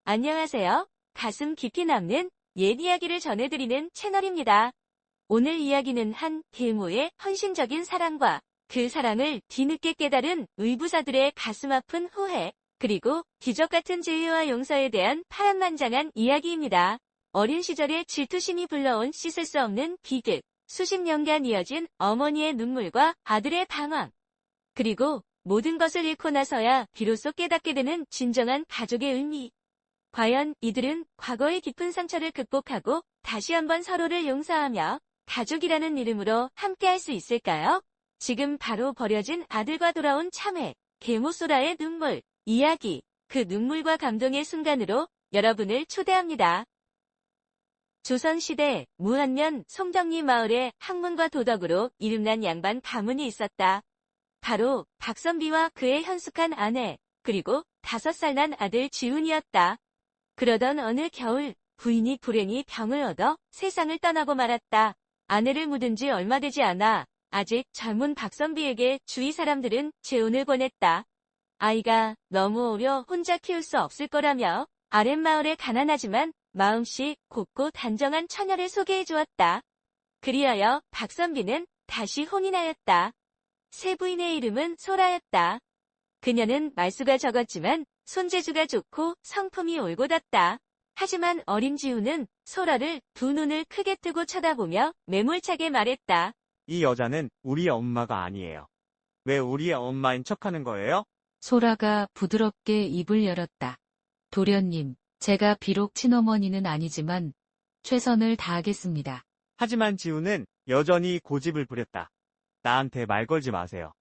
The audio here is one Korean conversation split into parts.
안녕하세요. 가슴 깊이 남는 옛 이야기를 전해드리는 채널입니다. 오늘 이야기는 한 계모의 헌신적인 사랑과 그 사랑을 뒤늦게 깨달은 의부사들의 가슴 아픈 후회, 그리고 기적 같은 지혜와 용서에 대한 파란만장한 이야기입니다. 어린 시절에 질투심이 불러온 씻을 수 없는 비극, 수십 년간 이어진 어머니의 눈물과 아들의 방황, 그리고 모든 것을 잃고 나서야 비로소 깨닫게 되는 진정한 가족의 의미. 과연 이들은 과거의 깊은 상처를 극복하고 다시 한번 서로를 용서하며 가족이라는 이름으로 함께할 수 있을까요? 지금 바로 버려진 아들과 돌아온 참회, 계모 소라의 눈물, 이야기, 그 눈물과 감동의 순간으로 여러분을 초대합니다. 조선시대 무한년 송덕리 마을에 학문과 도덕으로 이름난 양반 가문이 있었다. 바로 박선비와 그의 현숙한 아내, 그리고 5살 난 아들 지훈이었다. 그러던 어느 겨울, 부인이 불행히 병을 얻어 세상을 떠나고 말았다. 아내를 묻은 지 얼마 되지 않아 아직 젊은 박선비에게 주위 사람들은 재혼을 권했다. 아이가 너무 어려 혼자 키울 수 없을 거라며 아랫마을에 가난하지만 마음씨 곱고 단정한 처녀를 소개해 주었다. 그리하여 박선비는 다시 혼인하였다. 새 부인의 이름은 소라였다. 그녀는 말수가 적었지만 손재주가 좋고 성품이 올곧었다. 하지만 어린 지우는 소라를 두 눈을 크게 뜨고 쳐다보며 매몰차게 말했다. 이 여자는 우리 엄마가 아니에요. 왜 우리 엄마인 척하는 거예요? 소라가 부드럽게 입을 열었다. 도련님, 제가 비록 친어머니는 아니지만 최선을 다하겠습니다. 하지만 지우는 여전히 고집을 부렸다. 나한테 말 걸지 마세요.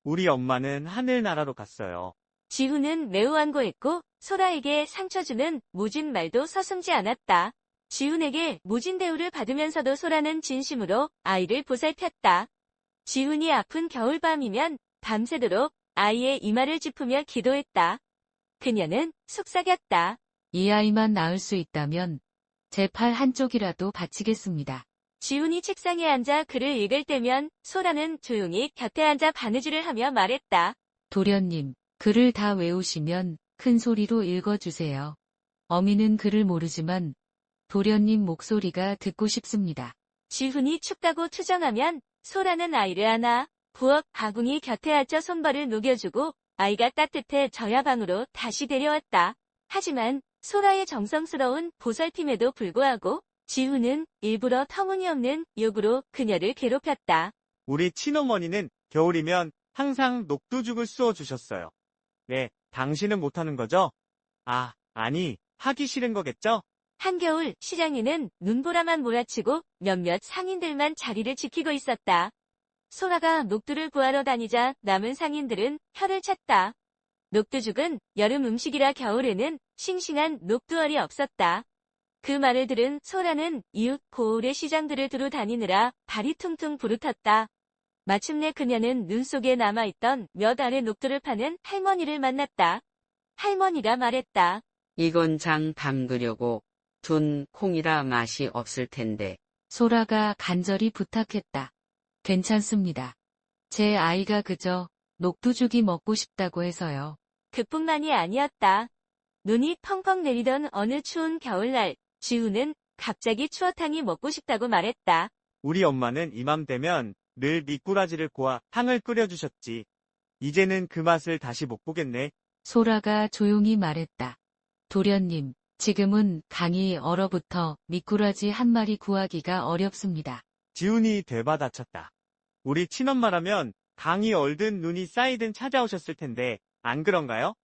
우리 엄마는 하늘나라로 갔어요. 지훈은 매우 완고했고 소라에게 상처 주는 모진 말도 서슴지 않았다. 지훈에게 모진 대우를 받으면서도 소라는 진심으로 아이를 보살폈다. 지훈이 아픈 겨울밤이면 밤새도록 아이의 이마를 짚으며 기도했다. 그녀는 속삭였다. 이 아이만 낳을 수 있다면 제 팔 한쪽이라도 바치겠습니다. 지훈이 책상에 앉아 글을 읽을 때면 소라는 조용히 곁에 앉아 바느질을 하며 말했다. 도련님, 글을 다 외우시면 큰 소리로 읽어주세요. 어미는 글을 모르지만 도련님 목소리가 듣고 싶습니다. 지훈이 춥다고 투정하면 소라는 아이를 안아 부엌 아궁이 곁에 앉아 손발을 녹여주고 아이가 따뜻해 져야 방으로 다시 데려왔다. 하지만 소라의 정성스러운 보살핌에도 불구하고 지훈은 일부러 터무니없는 욕으로 그녀를 괴롭혔다. 우리 친어머니는 겨울이면 항상 녹두죽을 쑤어주셨어요. 네, 당신은 못하는 거죠? 아니, 하기 싫은 거겠죠? 한겨울 시장에는 눈보라만 몰아치고 몇몇 상인들만 자리를 지키고 있었다. 소라가 녹두를 구하러 다니자 남은 상인들은 혀를 찼다. 녹두죽은 여름 음식이라 겨울에는 싱싱한 녹두알이 없었다. 그 말을 들은 소라는 이웃 고을의 시장들을 두루 다니느라 발이 퉁퉁 부르텄다. 마침내 그녀는 눈 속에 남아있던 몇 알의 녹두를 파는 할머니를 만났다. 할머니가 말했다. 이건 장 담그려고 둔 콩이라 맛이 없을 텐데. 소라가 간절히 부탁했다. 괜찮습니다. 제 아이가 그저 녹두죽이 먹고 싶다고 해서요. 그뿐만이 아니었다. 눈이 펑펑 내리던 어느 추운 겨울날, 지우는 갑자기 추어탕이 먹고 싶다고 말했다. 우리 엄마는 이맘때면 늘 미꾸라지를 고아 탕을 끓여주셨지. 이제는 그 맛을 다시 못 보겠네. 소라가 조용히 말했다. 도련님, 지금은 강이 얼어붙어 미꾸라지 한 마리 구하기가 어렵습니다. 지훈이 되받아쳤다. 우리 친엄마라면 강이 얼든 눈이 쌓이든 찾아오셨을 텐데 안 그런가요?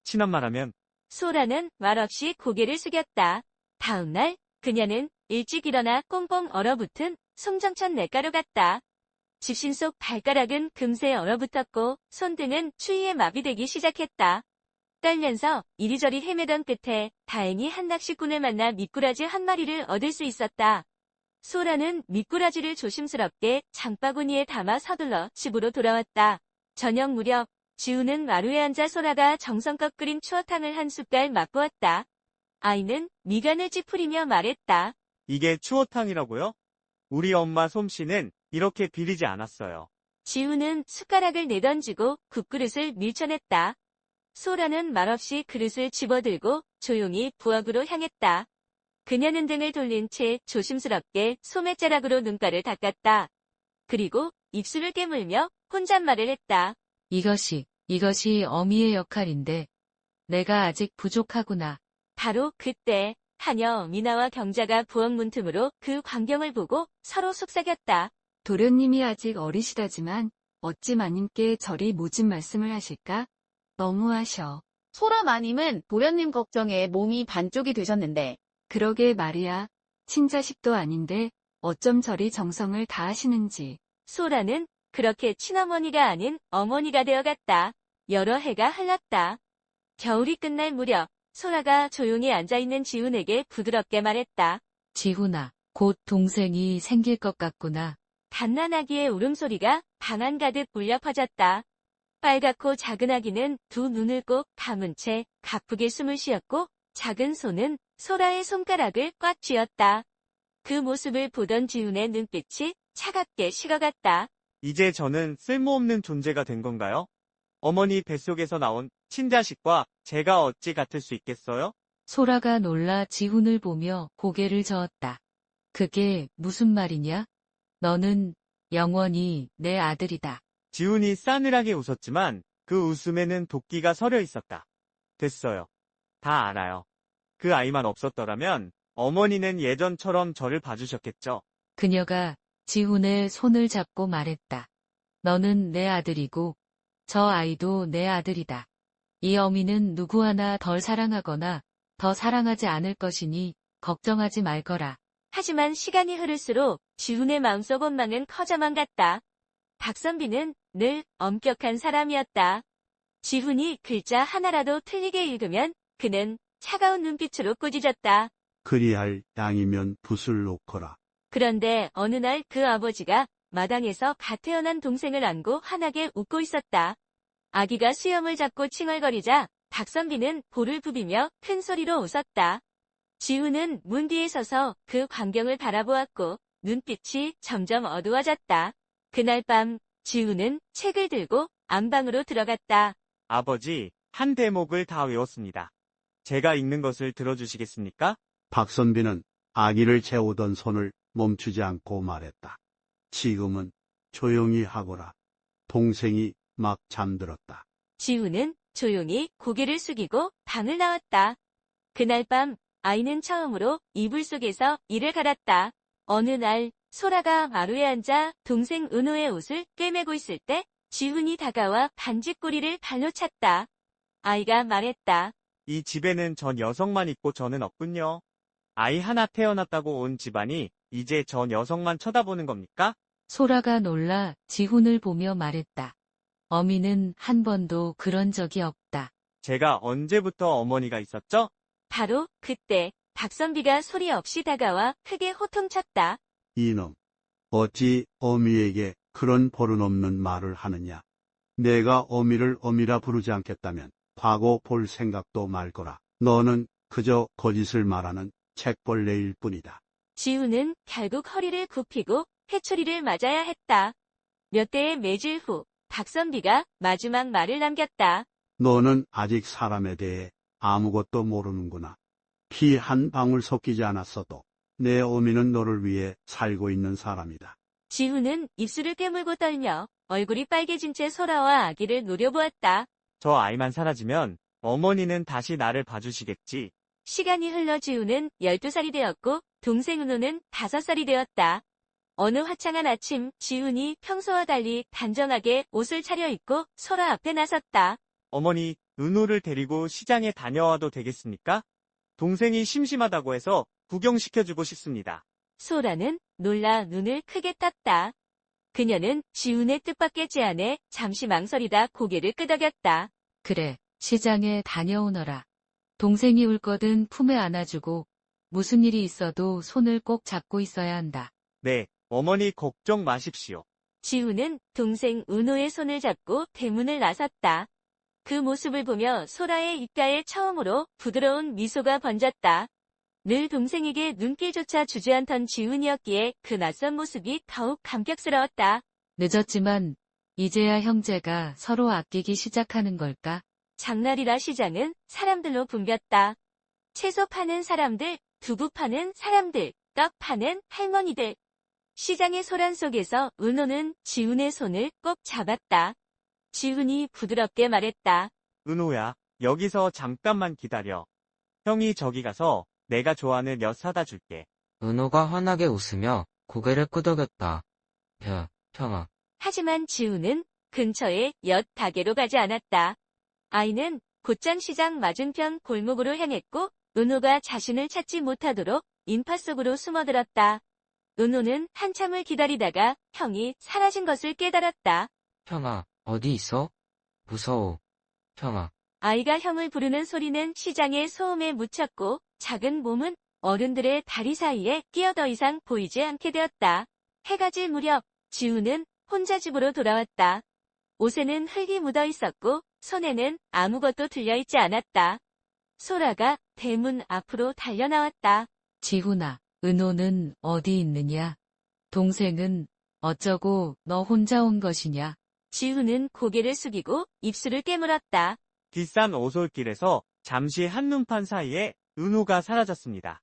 친엄마라면. 소라는 말없이 고개를 숙였다. 다음 날 그녀는 일찍 일어나 꽁꽁 얼어붙은 송정천 냇가로 갔다. 집신 속 발가락은 금세 얼어붙었고 손등은 추위에 마비되기 시작했다. 떨면서 이리저리 헤매던 끝에 다행히 한 낚시꾼을 만나 미꾸라지 한 마리를 얻을 수 있었다. 소라는 미꾸라지를 조심스럽게 장바구니에 담아 서둘러 집으로 돌아왔다. 저녁 무렵 지우는 마루에 앉아 소라가 정성껏 끓인 추어탕을 한 숟갈 맛보았다. 아이는 미간을 찌푸리며 말했다. 이게 추어탕이라고요? 우리 엄마 솜씨는 이렇게 비리지 않았어요. 지우는 숟가락을 내던지고 국그릇을 밀쳐냈다. 소라는 말없이 그릇을 집어들고 조용히 부엌으로 향했다. 그녀는 등을 돌린 채 조심스럽게 소매자락으로 눈가를 닦았다. 그리고 입술을 깨물며 혼잣말을 했다. 이것이 어미의 역할인데 내가 아직 부족하구나. 바로 그때 하녀 미나와 경자가 부엌 문틈으로 그 광경을 보고 서로 속삭였다. 도련님이 아직 어리시다지만 어찌 마님께 저리 모진 말씀을 하실까? 너무하셔. 소라 마님은 도련님 걱정에 몸이 반쪽이 되셨는데 그러게 말이야. 친자식도 아닌데 어쩜 저리 정성을 다하시는지. 소라는 그렇게 친어머니가 아닌 어머니가 되어갔다. 여러 해가 흘렀다. 겨울이 끝날 무렵 소라가 조용히 앉아있는 지훈에게 부드럽게 말했다. 지훈아, 곧 동생이 생길 것 같구나. 갓난 아기의 울음소리가 방 안 가득 울려 퍼졌다. 빨갛고 작은 아기는 두 눈을 꼭 감은 채 가쁘게 숨을 쉬었고 작은 손은 소라의 손가락을 꽉 쥐었다. 그 모습을 보던 지훈의 눈빛이 차갑게 식어갔다. 이제 저는 쓸모없는 존재가 된 건가요? 어머니 뱃속에서 나온 친자식과 제가 어찌 같을 수 있겠어요? 소라가 놀라 지훈을 보며 고개를 저었다. 그게 무슨 말이냐? 너는 영원히 내 아들이다. 지훈이 싸늘하게 웃었지만 그 웃음에는 도끼가 서려 있었다. 됐어요. 다 알아요. 그 아이만 없었더라면 어머니는 예전처럼 저를 봐주셨겠죠. 그녀가 지훈의 손을 잡고 말했다. 너는 내 아들이고 저 아이도 내 아들이다. 이 어미는 누구 하나 덜 사랑하거나 더 사랑하지 않을 것이니 걱정하지 말거라. 하지만 시간이 흐를수록 지훈의 마음속 원망은 커져만 갔다. 박선비는 늘 엄격한 사람이었다. 지훈이 글자 하나라도 틀리게 읽으면 그는 차가운 눈빛으로 꾸짖었다. 그리할 양이면 붓을 놓거라. 그런데 어느 날 그 아버지가 마당에서 갓 태어난 동생을 안고 환하게 웃고 있었다. 아기가 수염을 잡고 칭얼거리자 박선비는 볼을 부비며 큰 소리로 웃었다. 지훈은 문 뒤에 서서 그 광경을 바라보았고 눈빛이 점점 어두워졌다. 그날 밤 지훈은 책을 들고 안방으로 들어갔다. 아버지, 한 대목을 다 외웠습니다. 제가 읽는 것을 들어주시겠습니까? 박선비는 아기를 재우던 손을 멈추지 않고 말했다. 지금은 조용히 하거라. 동생이 막 잠들었다. 지훈은 조용히 고개를 숙이고 방을 나왔다. 그날 밤 아이는 처음으로 이불 속에서 이를 갈았다. 어느 날 소라가 마루에 앉아 동생 은호의 옷을 꿰매고 있을 때 지훈이 다가와 반짓꼬리를 발로 찼다. 아이가 말했다. 이 집에는 전 여성만 있고 저는 없군요. 아이 하나 태어났다고 온 집안이 이제 전 여성만 쳐다보는 겁니까? 소라가 놀라 지훈을 보며 말했다. 어미는 한 번도 그런 적이 없다. 제가 언제부터 어머니가 있었죠? 바로 그때 박선비가 소리 없이 다가와 크게 호통쳤다. 이놈, 어찌 어미에게 그런 버릇없는 말을 하느냐. 내가 어미를 어미라 부르지 않겠다면 과거 볼 생각도 말거라. 너는 그저 거짓을 말하는 책벌레일 뿐이다. 지훈은 결국 허리를 굽히고 회초리를 맞아야 했다. 몇 대의 매질 후 박선비가 마지막 말을 남겼다. 너는 아직 사람에 대해 아무것도 모르는구나. 피 한 방울 섞이지 않았어도 내 어미는 너를 위해 살고 있는 사람이다. 지훈은 입술을 깨물고 떨며 얼굴이 빨개진 채 소라와 아기를 노려보았다. 저 아이만 사라지면 어머니는 다시 나를 봐주시겠지. 시간이 흘러 지훈은 12살이 되었고 동생 은호는 5살이 되었다. 어느 화창한 아침 지훈이 평소와 달리 단정하게 옷을 차려입고 소라 앞에 나섰다. 어머니, 은호를 데리고 시장에 다녀와도 되겠습니까? 동생이 심심하다고 해서 구경시켜주고 싶습니다. 소라는 놀라 눈을 크게 떴다. 그녀는 지훈의 뜻밖의 제안에 잠시 망설이다 고개를 끄덕였다. 그래, 시장에 다녀오너라. 동생이 울 거든 품에 안아주고 무슨 일이 있어도 손을 꼭 잡고 있어야 한다. 네, 어머니 걱정 마십시오. 지훈은 동생 은호의 손을 잡고 대문을 나섰다. 그 모습을 보며 소라의 입가에 처음으로 부드러운 미소가 번졌다. 늘 동생에게 눈길조차 주지 않던 지훈이었기에 그 낯선 모습이 더욱 감격스러웠다. 늦었지만 이제야 형제가 서로 아끼기 시작하는 걸까? 장날이라 시장은 사람들로 붐볐다. 채소 파는 사람들, 두부 파는 사람들, 떡 파는 할머니들. 시장의 소란 속에서 은호는 지훈의 손을 꼭 잡았다. 지훈이 부드럽게 말했다. 은호야, 여기서 잠깐만 기다려. 형이 저기 가서 내가 좋아하는 엿 사다 줄게. 은호가 환하게 웃으며 고개를 끄덕였다. 형아. 하지만 지훈은 근처의 엿 가게로 가지 않았다. 아이는 곧장 시장 맞은편 골목으로 향했고 은호가 자신을 찾지 못하도록 인파 속으로 숨어들었다. 은호는 한참을 기다리다가 형이 사라진 것을 깨달았다. 형아, 어디 있어? 무서워. 형아. 아이가 형을 부르는 소리는 시장의 소음에 묻혔고 작은 몸은 어른들의 다리 사이에 끼어 더 이상 보이지 않게 되었다. 해가 질 무렵 지훈은 혼자 집으로 돌아왔다. 옷에는 흙이 묻어 있었고 손에는 아무것도 들려있지 않았다. 소라가 대문 앞으로 달려나왔다. 지훈아, 은호는 어디 있느냐? 동생은 어쩌고 너 혼자 온 것이냐? 지훈은 고개를 숙이고 입술을 깨물었다. 뒷산 오솔길에서 잠시 한눈판 사이에 은호가 사라졌습니다.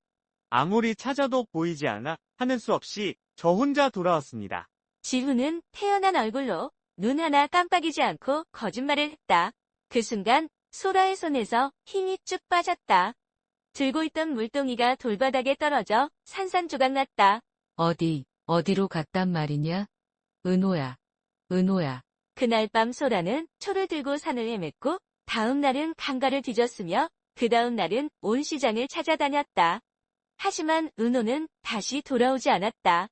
아무리 찾아도 보이지 않아 하는 수 없이 저 혼자 돌아왔습니다. 지훈은 태연한 얼굴로 눈 하나 깜빡이지 않고 거짓말을 했다. 그 순간 소라의 손에서 힘이 쭉 빠졌다. 들고 있던 물동이가 돌바닥에 떨어져 산산조각났다. 어디로 갔단 말이냐? 은호야. 그날 밤 소라는 초를 들고 산을 헤맸고 다음 날은 강가를 뒤졌으며 그 다음 날은 온 시장을 찾아다녔다. 하지만 은호는 다시 돌아오지 않았다.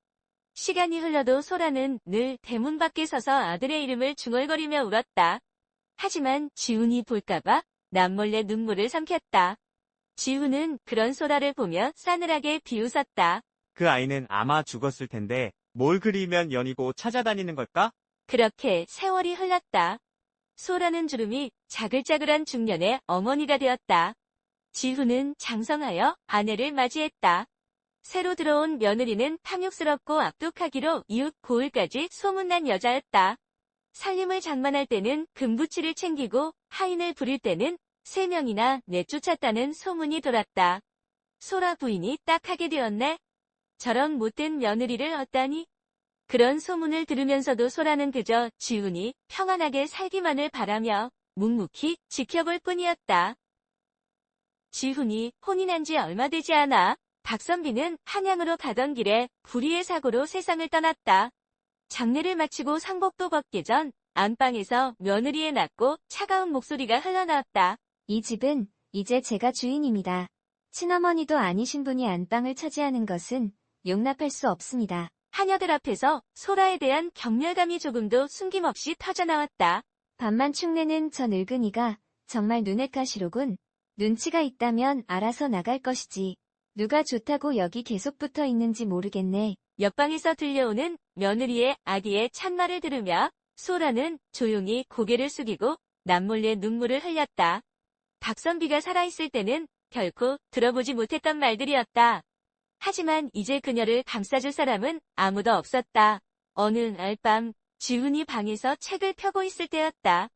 시간이 흘러도 소라는 늘 대문 밖에 서서 아들의 이름을 중얼거리며 울었다. 하지만 지훈이 볼까봐 남몰래 눈물을 삼켰다. 지훈은 그런 소라를 보며 싸늘하게 비웃었다. 그 아이는 아마 죽었을 텐데 뭘 그리면 연이고 찾아다니는 걸까? 그렇게 세월이 흘렀다. 소라는 주름이 자글자글한 중년의 어머니가 되었다. 지훈은 장성하여 아내를 맞이했다. 새로 들어온 며느리는 탐욕스럽고 악독하기로 이웃 고을까지 소문난 여자였다. 살림을 장만할 때는 금부치를 챙기고 하인을 부릴 때는 3명이나 내쫓았다는 소문이 돌았다. 소라 부인이 딱하게 되었네. 저런 못된 며느리를 얻다니. 그런 소문을 들으면서도 소라는 그저 지훈이 평안하게 살기만을 바라며 묵묵히 지켜볼 뿐이었다. 지훈이 혼인한 지 얼마 되지 않아 박선비는 한양으로 가던 길에 불의의 사고로 세상을 떠났다. 장례를 마치고 상복도 벗기 전 안방에서 며느리의 낮고 차가운 목소리가 흘러나왔다. 이 집은 이제 제가 주인입니다. 친어머니도 아니신 분이 안방을 차지하는 것은 용납할 수 없습니다. 하녀들 앞에서 소라에 대한 경멸감이 조금도 숨김없이 터져나왔다. 밤만 축내는 저 늙은이가 정말 눈엣 가시로군. 눈치가 있다면 알아서 나갈 것이지. 누가 좋다고 여기 계속 붙어 있는지 모르겠네. 옆방에서 들려오는 며느리의 아기의 찬말을 들으며 소라는 조용히 고개를 숙이고 남몰래 눈물을 흘렸다. 박선비가 살아있을 때는 결코 들어보지 못했던 말들이었다. 하지만 이제 그녀를 감싸줄 사람은 아무도 없었다. 어느 날 밤 지훈이 방에서 책을 펴고 있을 때였다.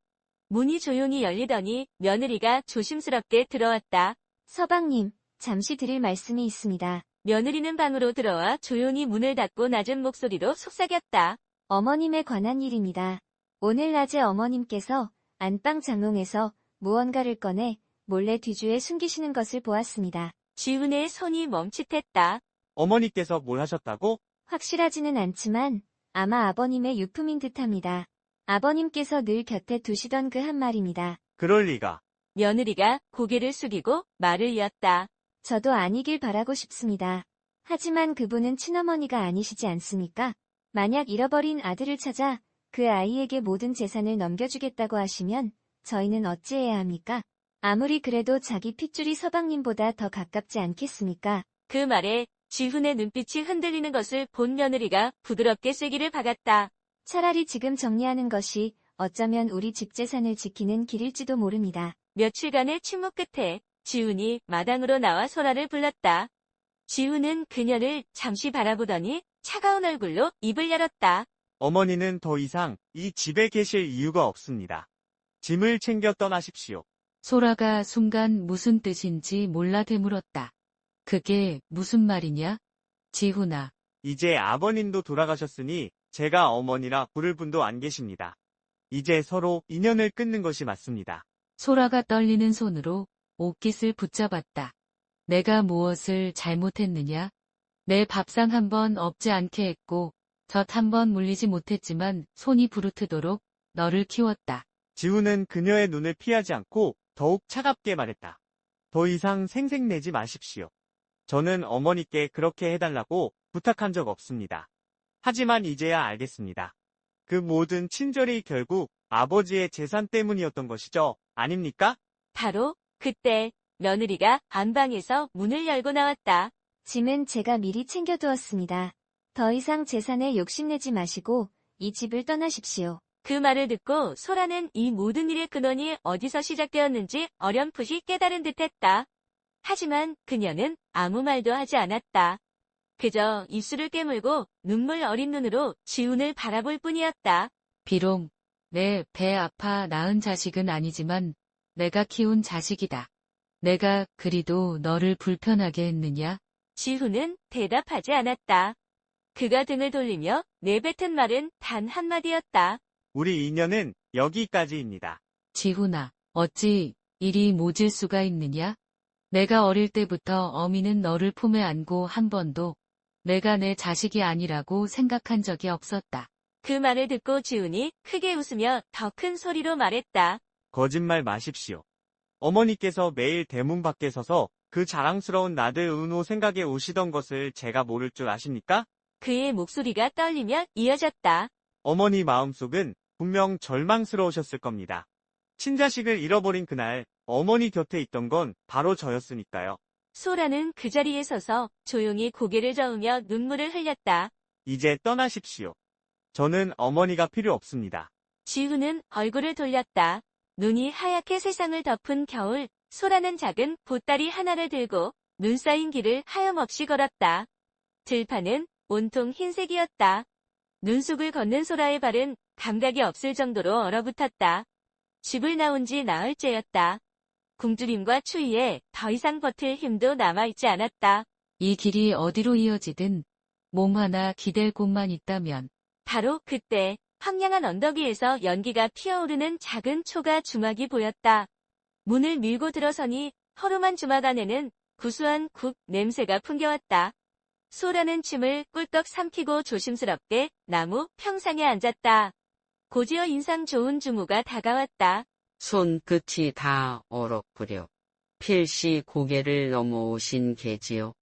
문이 조용히 열리더니 며느리가 조심스럽게 들어왔다. 서방님, 잠시 드릴 말씀이 있습니다. 며느리는 방으로 들어와 조용히 문을 닫고 낮은 목소리로 속삭였다. 어머님에 관한 일입니다. 오늘 낮에 어머님께서 안방 장롱에서 무언가를 꺼내 몰래 뒤주에 숨기시는 것을 보았습니다. 지훈의 손이 멈칫했다. 어머니께서 뭘 하셨다고? 확실하지는 않지만 아마 아버님의 유품인 듯합니다. 아버님께서 늘 곁에 두시던 그 한 말입니다. 그럴 리가. 며느리가 고개를 숙이고 말을 이었다. 저도 아니길 바라고 싶습니다. 하지만 그분은 친어머니가 아니시지 않습니까? 만약 잃어버린 아들을 찾아 그 아이에게 모든 재산을 넘겨주겠다고 하시면 저희는 어찌해야 합니까? 아무리 그래도 자기 핏줄이 서방님보다 더 가깝지 않겠습니까? 그 말에 지훈의 눈빛이 흔들리는 것을 본 며느리가 부드럽게 쐐기를 박았다. 차라리 지금 정리하는 것이 어쩌면 우리 집 재산을 지키는 길일지도 모릅니다. 며칠간의 침묵 끝에 지훈이 마당으로 나와 소라를 불렀다. 지우는 그녀를 잠시 바라보더니 차가운 얼굴로 입을 열었다. 어머니는 더 이상 이 집에 계실 이유가 없습니다. 짐을 챙겨 떠나십시오. 소라가 순간 무슨 뜻인지 몰라 되물었다. 그게 무슨 말이냐? 지훈아, 이제 아버님도 돌아가셨으니 제가 어머니라 부를 분도 안 계십니다. 이제 서로 인연을 끊는 것이 맞습니다. 소라가 떨리는 손으로 옷깃을 붙잡았다. 내가 무엇을 잘못했느냐? 내 밥상 한 번 없지 않게 했고 젖 한 번 물리지 못했지만 손이 부르트도록 너를 키웠다. 지우는 그녀의 눈을 피하지 않고 더욱 차갑게 말했다. 더 이상 생색내지 마십시오. 저는 어머니께 그렇게 해달라고 부탁한 적 없습니다. 하지만 이제야 알겠습니다. 그 모든 친절이 결국 아버지의 재산 때문이었던 것이죠. 아닙니까? 바로 그때 며느리가 안방에서 문을 열고 나왔다. 짐은 제가 미리 챙겨두었습니다. 더 이상 재산에 욕심내지 마시고 이 집을 떠나십시오. 그 말을 듣고 소라는 이 모든 일의 근원이 어디서 시작되었는지 어렴풋이 깨달은 듯했다. 하지만 그녀는 아무 말도 하지 않았다. 그저 입술을 깨물고 눈물 어린 눈으로 지훈을 바라볼 뿐이었다. 비록 내 배 아파 낳은 자식은 아니지만 내가 키운 자식이다. 내가 그리도 너를 불편하게 했느냐? 지훈은 대답하지 않았다. 그가 등을 돌리며 내뱉은 말은 단 한마디였다. 우리 인연은 여기까지입니다. 지훈아, 어찌 이리 모질 수가 있느냐? 내가 어릴 때부터 어미는 너를 품에 안고 한 번도 내가 내 자식이 아니라고 생각한 적이 없었다. 그 말을 듣고 지훈이 크게 웃으며 더 큰 소리로 말했다. 거짓말 마십시오. 어머니께서 매일 대문 밖에 서서 그 자랑스러운 나들 은호 생각에 오시던 것을 제가 모를 줄 아십니까? 그의 목소리가 떨리며 이어졌다. 어머니 마음속은 분명 절망스러우셨을 겁니다. 친자식을 잃어버린 그날 어머니 곁에 있던 건 바로 저였으니까요. 소라는 그 자리에 서서 조용히 고개를 저으며 눈물을 흘렸다. 이제 떠나십시오. 저는 어머니가 필요 없습니다. 지훈은 얼굴을 돌렸다. 눈이 하얗게 세상을 덮은 겨울, 소라는 작은 보따리 하나를 들고 눈 쌓인 길을 하염없이 걸었다. 들판은 온통 흰색이었다. 눈속을 걷는 소라의 발은 감각이 없을 정도로 얼어붙었다. 집을 나온 지 나흘째였다. 굶주림과 추위에 더 이상 버틸 힘도 남아있지 않았다. 이 길이 어디로 이어지든 몸 하나 기댈 곳만 있다면 바로 그때 황량한 언덕 위에서 연기가 피어오르는 작은 초가 주막이 보였다. 문을 밀고 들어서니 허름한 주막 안에는 구수한 국 냄새가 풍겨왔다. 소라는 침을 꿀떡 삼키고 조심스럽게 나무 평상에 앉았다. 고지어 인상 좋은 주모가 다가왔다. 손끝이 다 얼어버려. 필시 고개를 넘어오신 게지요.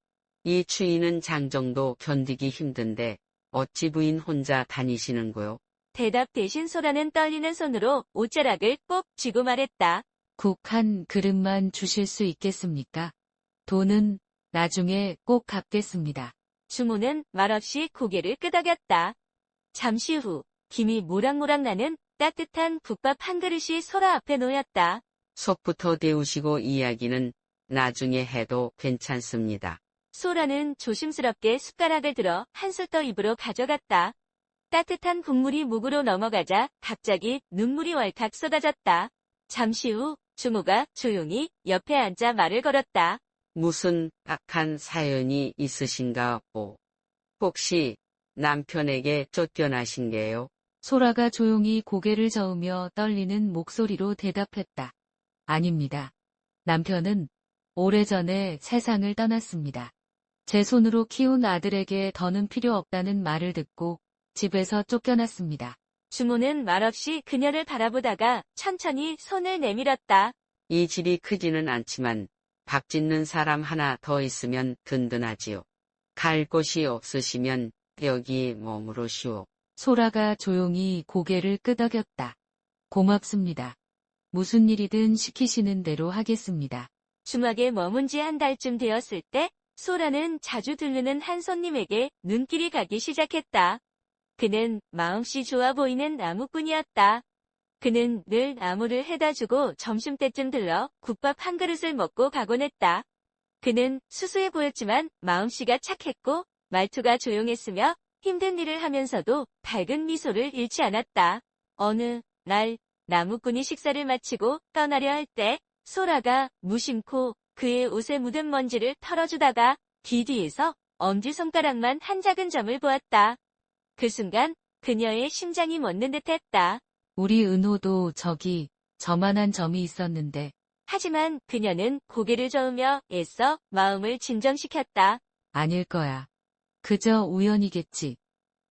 이 추위는 장정도 견디기 힘든데 어찌 부인 혼자 다니시는 거요? 대답 대신 소라는 떨리는 손으로 옷자락을 꼭 쥐고 말했다. 국 한 그릇만 주실 수 있겠습니까? 돈은 나중에 꼭 갚겠습니다. 주모는 말없이 고개를 끄덕였다. 잠시 후 김이 모락모락 나는 따뜻한 국밥 한 그릇이 소라 앞에 놓였다. 속부터 데우시고 이야기는 나중에 해도 괜찮습니다. 소라는 조심스럽게 숟가락을 들어 한 술 더 입으로 가져갔다. 따뜻한 국물이 목으로 넘어가자 갑자기 눈물이 왈칵 쏟아졌다. 잠시 후 주모가 조용히 옆에 앉아 말을 걸었다. 무슨 악한 사연이 있으신가 보. 혹시 남편에게 쫓겨나신 게요? 소라가 조용히 고개를 저으며 떨리는 목소리로 대답했다. 아닙니다. 남편은 오래전에 세상을 떠났습니다. 제 손으로 키운 아들에게 더는 필요 없다는 말을 듣고 집에서 쫓겨났습니다. 주모는 말없이 그녀를 바라보다가 천천히 손을 내밀었다. 이 집이 크지는 않지만 밥 짓는 사람 하나 더 있으면 든든하지요. 갈 곳이 없으시면 여기 머무르시오. 소라가 조용히 고개를 끄덕였다. 고맙습니다. 무슨 일이든 시키시는 대로 하겠습니다. 주막에 머문 지 한 달쯤 되었을 때 소라는 자주 들르는 한 손님에게 눈길이 가기 시작했다. 그는 마음씨 좋아 보이는 나무꾼이었다. 그는 늘 나무를 해다 주고 점심때쯤 들러 국밥 한 그릇을 먹고 가곤 했다. 그는 수수해 보였지만 마음씨가 착했고 말투가 조용했으며 힘든 일을 하면서도 밝은 미소를 잃지 않았다. 어느 날 나무꾼이 식사를 마치고 떠나려 할 때 소라가 무심코 그의 옷에 묻은 먼지를 털어주다가 귀 뒤에서 엄지손가락만 한 작은 점을 보았다. 그 순간 그녀의 심장이 멎는 듯했다. 우리 은호도 저기 저만한 점이 있었는데 하지만 그녀는 고개를 저으며 애써 마음을 진정시켰다. 아닐 거야. 그저 우연이겠지.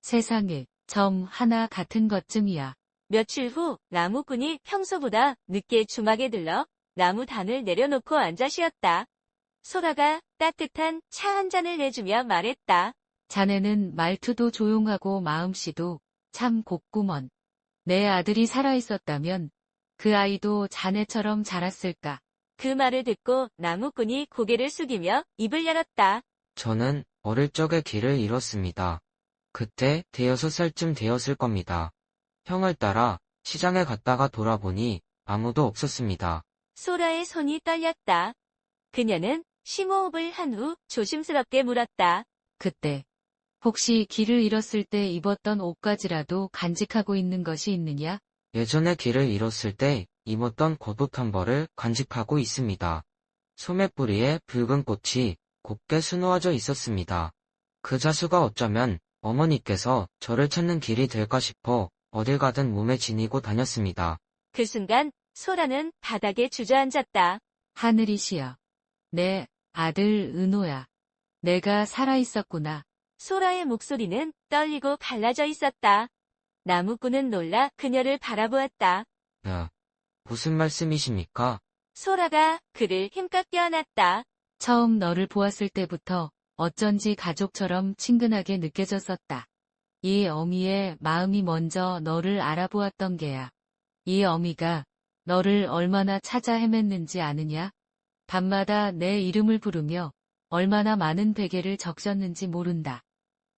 세상에 점 하나 같은 것쯤이야. 며칠 후 나무꾼이 평소보다 늦게 주막에 들러 나무 단을 내려놓고 앉아 쉬었다. 소라가 따뜻한 차 한 잔을 내주며 말했다. 자네는 말투도 조용하고 마음씨도 참 곱구먼. 내 아들이 살아있었다면 그 아이도 자네처럼 자랐을까. 그 말을 듣고 나무꾼이 고개를 숙이며 입을 열었다. 저는 어릴 적에 길을 잃었습니다. 그때 대여섯 살쯤 되었을 겁니다. 형을 따라 시장에 갔다가 돌아보니 아무도 없었습니다. 소라의 손이 떨렸다. 그녀는 심호흡을 한 후 조심스럽게 물었다. 그때 혹시 길을 잃었을 때 입었던 옷가지라도 간직하고 있는 것이 있느냐? 예전에 길을 잃었을 때 입었던 겉옷 한 벌을 간직하고 있습니다. 소매뿌리에 붉은 꽃이 곱게 수놓아져 있었습니다. 그 자수가 어쩌면 어머니께서 저를 찾는 길이 될까 싶어 어딜 가든 몸에 지니고 다녔습니다. 그 순간 소라는 바닥에 주저앉았다. 하늘이시여. 내 아들 은호야. 내가 살아있었구나. 소라의 목소리는 떨리고 갈라져 있었다. 나무꾼은 놀라 그녀를 바라보았다. 무슨 말씀이십니까? 소라가 그를 힘껏 껴안았다. 처음 너를 보았을 때부터 어쩐지 가족처럼 친근하게 느껴졌었다. 이 어미의 마음이 먼저 너를 알아보았던 게야. 이 어미가 너를 얼마나 찾아 헤맸는지 아느냐? 밤마다 내 이름을 부르며 얼마나 많은 베개를 적셨는지 모른다.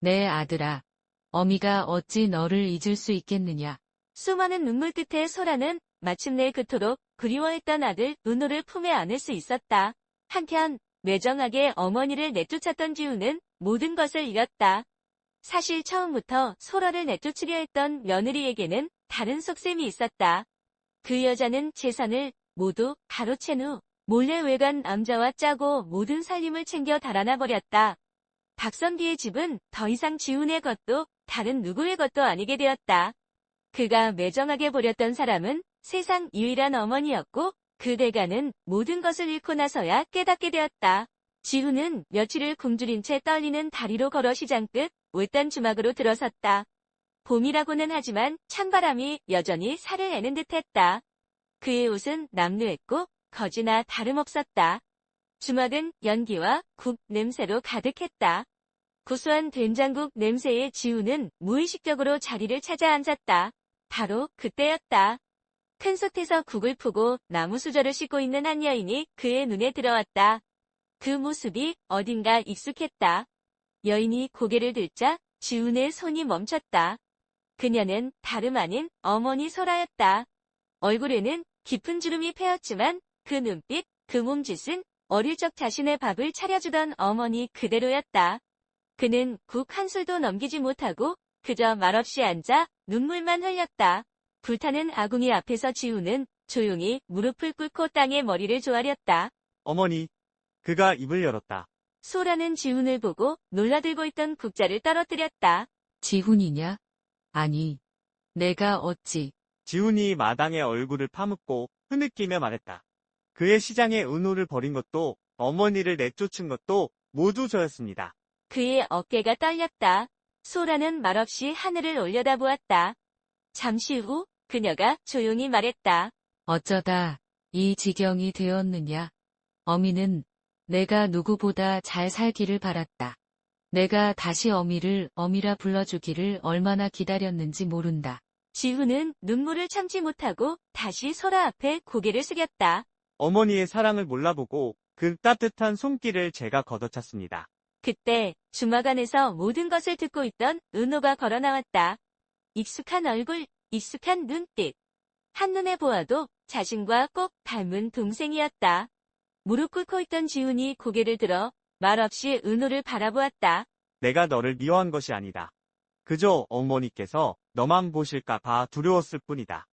내 아들아, 어미가 어찌 너를 잊을 수 있겠느냐? 수많은 눈물 끝에 소라는 마침내 그토록 그리워했던 아들 은호를 품에 안을 수 있었다. 한편 매정하게 어머니를 내쫓았던 지우는 모든 것을 잃었다. 사실 처음부터 소라를 내쫓으려 했던 며느리에게는 다른 속셈이 있었다. 그 여자는 재산을 모두 가로챈 후 몰래 외간 남자와 짜고 모든 살림을 챙겨 달아나 버렸다. 박선비의 집은 더 이상 지훈의 것도 다른 누구의 것도 아니게 되었다. 그가 매정하게 버렸던 사람은 세상 유일한 어머니였고 그 대가는 모든 것을 잃고 나서야 깨닫게 되었다. 지훈은 며칠을 굶주린 채 떨리는 다리로 걸어 시장 끝 외딴 주막으로 들어섰다. 봄이라고는 하지만 찬바람이 여전히 살을 애는 듯했다. 그의 옷은 남루했고 거지나 다름없었다. 주막은 연기와 국 냄새로 가득했다. 구수한 된장국 냄새에 지우는 무의식적으로 자리를 찾아 앉았다. 바로 그때였다. 큰 솥에서 국을 푸고 나무 수저를 씻고 있는 한 여인이 그의 눈에 들어왔다. 그 모습이 어딘가 익숙했다. 여인이 고개를 들자 지훈의 손이 멈췄다. 그녀는 다름 아닌 어머니 소라였다. 얼굴에는 깊은 주름이 패였지만 그 눈빛, 그 몸짓은 어릴 적 자신의 밥을 차려주던 어머니 그대로였다. 그는 국 한 술도 넘기지 못하고 그저 말없이 앉아 눈물만 흘렸다. 불타는 아궁이 앞에서 지우는 조용히 무릎을 꿇고 땅에 머리를 조아렸다. 어머니. 그가 입을 열었다. 소라는 지훈을 보고 놀라들고 있던 국자를 떨어뜨렸다. 지훈이냐? 아니, 내가 어찌. 지훈이 마당에 얼굴을 파묻고 흐느끼며 말했다. 그의 시장에 은호를 버린 것도 어머니를 내쫓은 것도 모두 저였습니다. 그의 어깨가 떨렸다. 소라는 말없이 하늘을 올려다보았다. 잠시 후 그녀가 조용히 말했다. 어쩌다 이 지경이 되었느냐? 어미는 내가 누구보다 잘 살기를 바랐다. 내가 다시 어미를 어미라 불러주기를 얼마나 기다렸는지 모른다. 지훈은 눈물을 참지 못하고 다시 소라 앞에 고개를 숙였다. 어머니의 사랑을 몰라보고 그 따뜻한 손길을 제가 걷어찼습니다. 그때 주막 안에서 모든 것을 듣고 있던 은호가 걸어 나왔다. 익숙한 얼굴, 익숙한 눈빛. 한눈에 보아도 자신과 꼭 닮은 동생이었다. 무릎 꿇고 있던 지훈이 고개를 들어 말없이 은호를 바라보았다. 내가 너를 미워한 것이 아니다. 그저 어머니께서 너만 보실까 봐 두려웠을 뿐이다.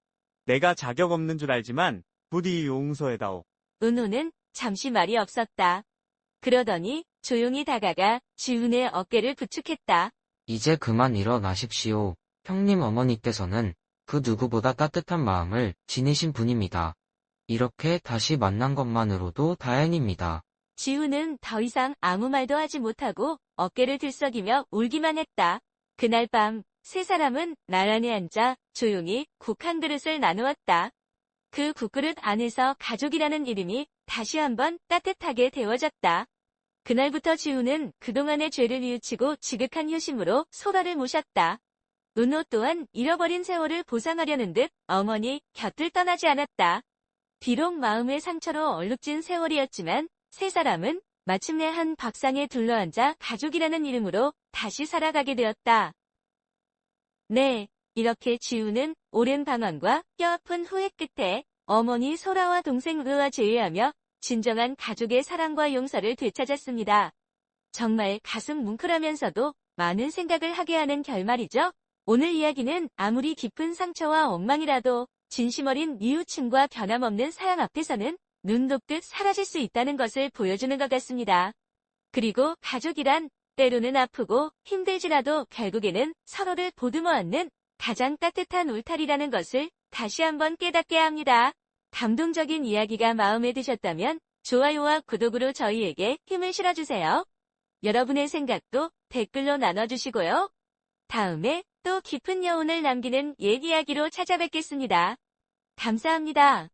내가 자격 없는 줄 알지만 부디 용서해다오. 은호는 잠시 말이 없었다. 그러더니 조용히 다가가 지훈의 어깨를 부축했다. 이제 그만 일어나십시오. 형님 어머니께서는 그 누구보다 따뜻한 마음을 지니신 분입니다. 이렇게 다시 만난 것만으로도 다행입니다. 지훈은 더 이상 아무 말도 하지 못하고 어깨를 들썩이며 울기만 했다. 그날 밤 세 사람은 나란히 앉아 조용히 국 한 그릇을 나누었다. 그 국그릇 안에서 가족이라는 이름이 다시 한번 따뜻하게 데워졌다. 그날부터 지훈은 그동안의 죄를 뉘우치고 지극한 효심으로 소라를 모셨다. 은호 또한 잃어버린 세월을 보상하려는 듯 어머니 곁을 떠나지 않았다. 비록 마음의 상처로 얼룩진 세월이었지만 세 사람은 마침내 한 밥상에 둘러앉아 가족이라는 이름으로 다시 살아가게 되었다. 네, 이렇게 지훈은 오랜 방황과 뼈아픈 후회 끝에 어머니 소라와 동생 의와 제외하며 진정한 가족의 사랑과 용서를 되찾았습니다. 정말 가슴 뭉클하면서도 많은 생각을 하게 하는 결말이죠. 오늘 이야기는 아무리 깊은 상처와 원망이라도 진심 어린 뉘우침과 변함없는 사랑 앞에서는 눈 녹듯 사라질 수 있다는 것을 보여주는 것 같습니다. 그리고 가족이란 때로는 아프고 힘들지라도 결국에는 서로를 보듬어 안는 가장 따뜻한 울타리라는 것을 다시 한번 깨닫게 합니다. 감동적인 이야기가 마음에 드셨다면 좋아요와 구독으로 저희에게 힘을 실어주세요. 여러분의 생각도 댓글로 나눠주시고요. 다음에 또 깊은 여운을 남기는 옛 이야기로 찾아뵙겠습니다. 감사합니다.